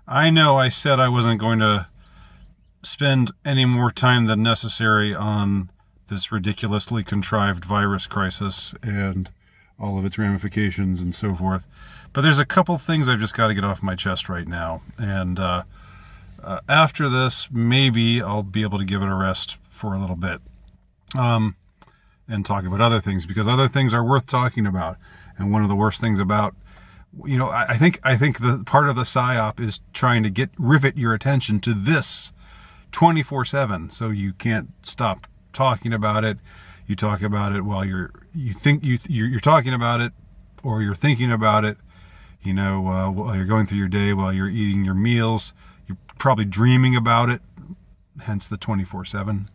I know I said I wasn't going to spend any more time than necessary on this ridiculously contrived virus crisis and all of its ramifications and so forth. But there's a couple things I've just got to get off my chest right now. And after this, maybe I'll be able to give it a rest for a little bit and talk about other things, because other things are worth talking about. And one of the worst things about, I think the part of the PSYOP is trying to rivet your attention to this 24/7, so you can't stop talking about it. You talk about it while you're talking about it, or you're thinking about it. While you're going through your day, while you're eating your meals, you're probably dreaming about it. Hence the 24/7.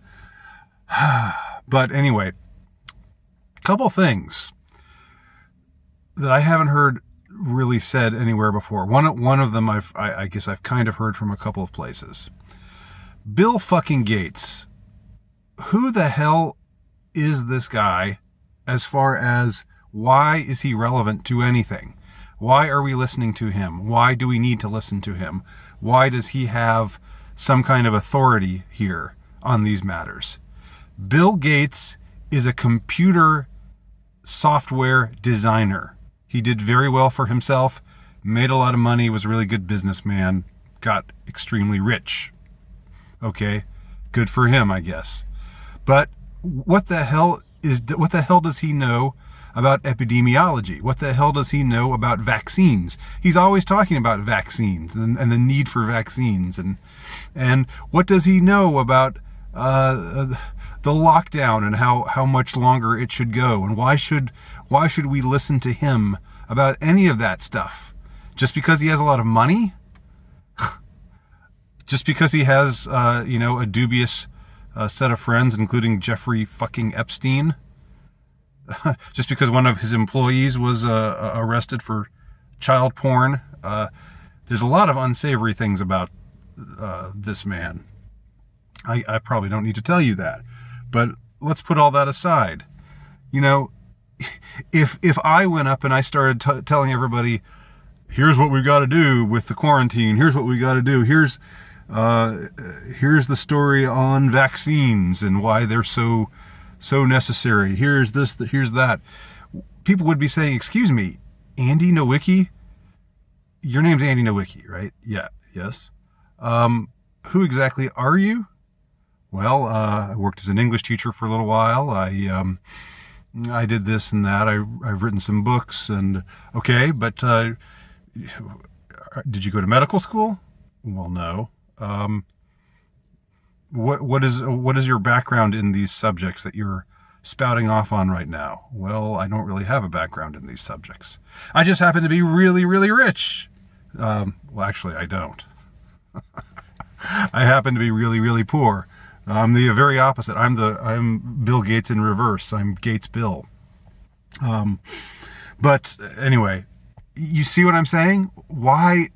But anyway, couple things that I haven't heard really said anywhere before. One of them I guess I've kind of heard from a couple of places. Bill fucking Gates. Who the hell is this guy as far as why is he relevant to anything? Why are we listening to him? Why do we need to listen to him? Why does he have some kind of authority here on these matters? Bill Gates is a computer software designer. He did very well for himself, made a lot of money, was a really good businessman, got extremely rich. Okay, good for him, I guess. But what the hell does he know about epidemiology? What the hell does he know about vaccines? He's always talking about vaccines and the need for vaccines. And what does he know about the lockdown and how much longer it should go? And why should we listen to him about any of that stuff? Just because he has a lot of money? Just because he has, a dubious set of friends, including Jeffrey fucking Epstein? Just because one of his employees was arrested for child porn? There's a lot of unsavory things about this man. I probably don't need to tell you that. But let's put all that aside. If I went up and I started telling everybody, here's what we've got to do with the quarantine, here's what we got to do, here's the story on vaccines and why they're so necessary, here's this, here's that, people would be saying, excuse me, Andy Nowicki? Your name's Andy Nowicki, right? Yeah, yes. Who exactly are you? Well, I worked as an English teacher for a little while. I did this and that. I've written some books and okay, but did you go to medical school? Well, no. What is your background in these subjects that you're spouting off on right now? Well, I don't really have a background in these subjects. I just happen to be really, really rich. Well, actually, I don't. I happen to be really, really poor. I'm the very opposite. I'm Bill Gates in reverse. I'm Gates Bill. But anyway, you see what I'm saying? Why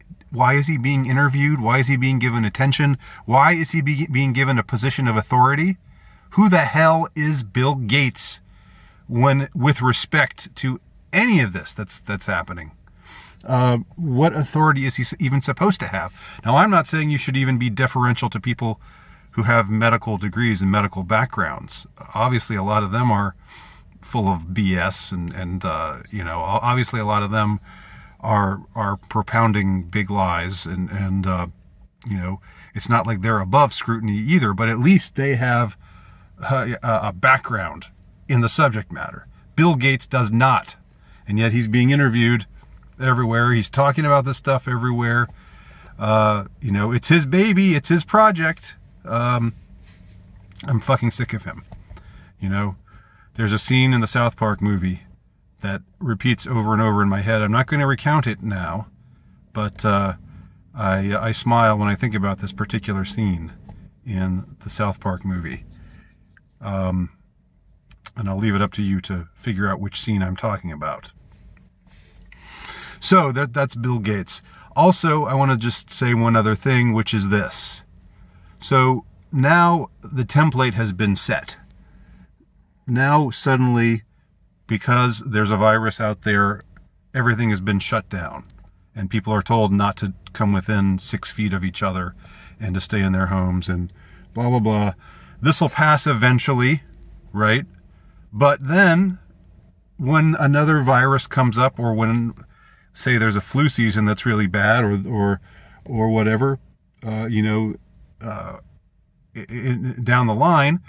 is he being interviewed? Why is he being given attention? Why is he being given a position of authority? Who the hell is Bill Gates with respect to any of this that's happening? What authority is he even supposed to have? Now, I'm not saying you should even be deferential to people who have medical degrees and medical backgrounds. Obviously, a lot of them are full of BS, and obviously a lot of them are propounding big lies, and it's not like they're above scrutiny either, but at least they have a background in the subject matter. Bill Gates does not, and yet he's being interviewed everywhere. He's talking about this stuff everywhere. It's his baby, it's his project. I'm fucking sick of him. There's a scene in the South Park movie that repeats over and over in my head. I'm not going to recount it now, but I smile when I think about this particular scene in the South Park movie. And I'll leave it up to you to figure out which scene I'm talking about. So that's Bill Gates. Also, I want to just say one other thing, which is this. So now the template has been set. Now suddenly, because there's a virus out there, everything has been shut down. and people are told not to come within 6 feet of each other and to stay in their homes and blah, blah, blah. This will pass eventually, right? But then when another virus comes up, or when, say, there's a flu season that's really bad, or whatever, down the line,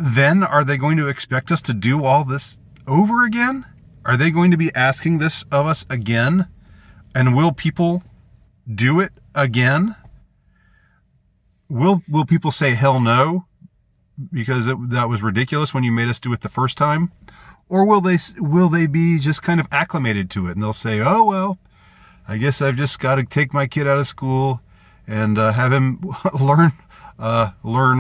then are they going to expect us to do all this over again? Are they going to be asking this of us again? And will people do it again? Will people say hell no because that was ridiculous when you made us do it the first time? Or will they be just kind of acclimated to it, and they'll say, oh well, I guess I've just got to take my kid out of school and have him learn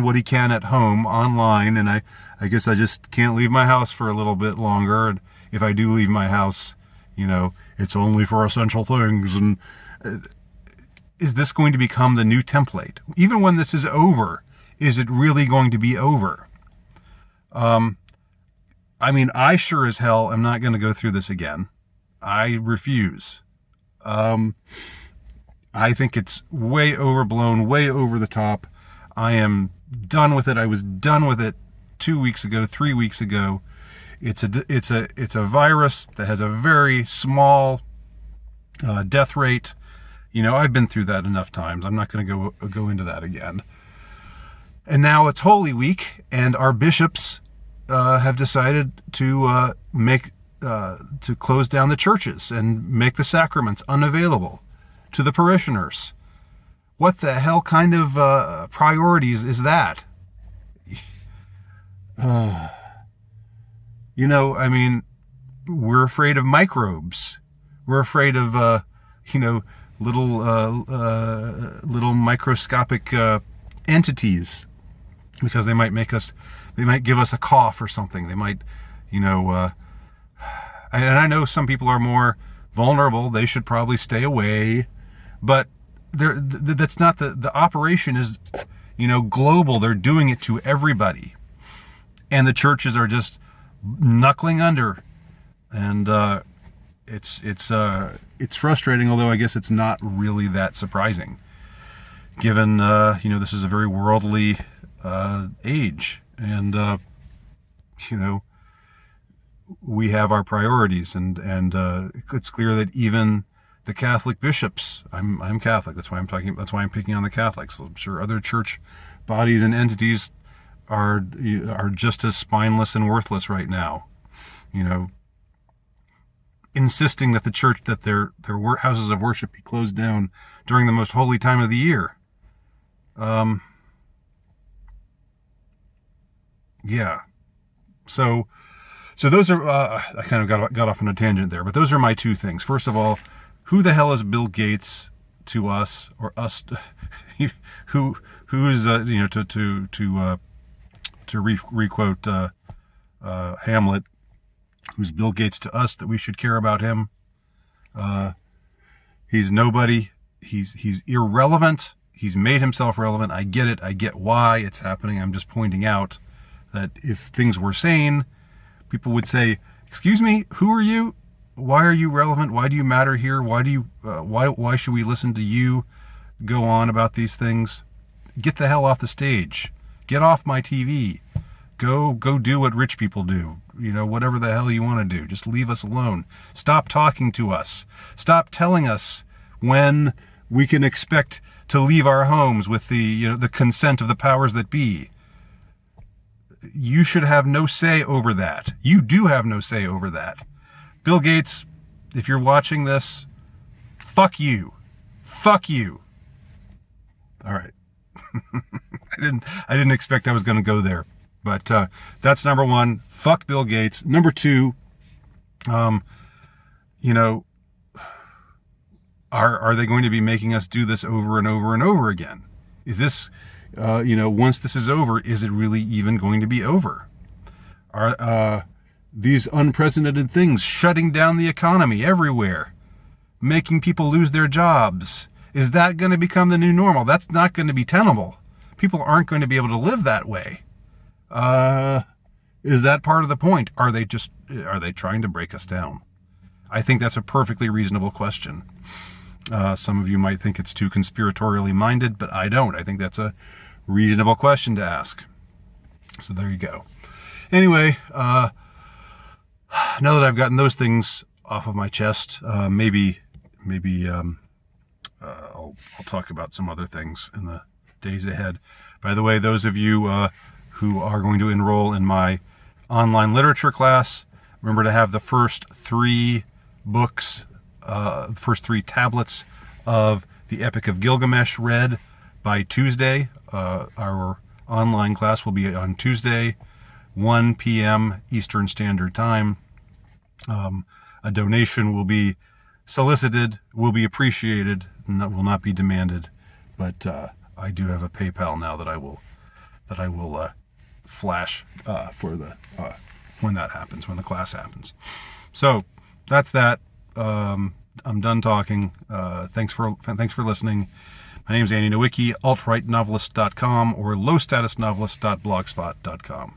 what he can at home online, and I guess I just can't leave my house for a little bit longer, and if I do leave my house, it's only for essential things. And is this going to become the new template? Even when this is over, is it really going to be over? I sure as hell am not going to go through this again. I refuse. I think it's way overblown, way over the top. I am done with it. I was done with it 2 weeks ago, 3 weeks ago. It's a virus that has a very small death rate. I've been through that enough times. I'm not going to go into that again. And now it's Holy Week, and our bishops have decided to to close down the churches and make the sacraments unavailable to the parishioners. What the hell kind of priorities is that? We're afraid of microbes. We're afraid of little microscopic entities, because they might give us a cough or something. They might, and I know some people are more vulnerable. They should probably stay away, but that's not the operation is, global. They're doing it to everybody, and the churches are just knuckling under, and it's frustrating. Although I guess it's not really that surprising, given this is a very worldly age, and we have our priorities, and it's clear that even the Catholic bishops, I'm Catholic, that's why I'm picking on the Catholics. I'm sure other church bodies and entities are just as spineless and worthless right now, insisting that their houses of worship be closed down during the most holy time of the year. Yeah. So those are, I kind of got off on a tangent there, but those are my two things. First of all, who the hell is Bill Gates to us, or us? who is to requote Hamlet? Who's Bill Gates to us that we should care about him? He's nobody. He's irrelevant. He's made himself relevant. I get it. I get why it's happening. I'm just pointing out that if things were sane, people would say, "Excuse me, who are you? Why are you relevant? Why do you matter here? Why should we listen to you go on about these things? Get the hell off the stage. Get off my TV. Go do what rich people do. Whatever the hell you want to do. Just leave us alone. Stop talking to us. Stop telling us when we can expect to leave our homes with the consent of the powers that be. You should have no say over that. You do have no say over that. Bill Gates, if you're watching this, fuck you. Fuck you. All right. I didn't expect I was going to go there, but that's number one. Fuck Bill Gates. Number two, are they going to be making us do this over and over and over again? Is this, once this is over, is it really even going to be over? Are these unprecedented things shutting down the economy everywhere, making people lose their jobs? Is that going to become the new normal? That's not going to be tenable. People aren't going to be able to live that way. Is that part of the point? Are they trying to break us down? I think that's a perfectly reasonable question. Some of you might think it's too conspiratorially minded, but I don't. I think that's a reasonable question to ask. So there you go. Anyway, now that I've gotten those things off of my chest, maybe I'll talk about some other things in the days ahead. By the way, those of you who are going to enroll in my online literature class, remember to have the first 3 books, the first 3 tablets of the Epic of Gilgamesh read by Tuesday. Our online class will be on Tuesday, 1 p.m. Eastern Standard Time. A donation will be solicited, will be appreciated, and that will not be demanded. But I do have a PayPal now that I will flash for the when that happens, when the class happens. So that's that. I'm done talking. Thanks for listening. My name is Andy Nowicki, altrightnovelist.com or lowstatusnovelist.blogspot.com.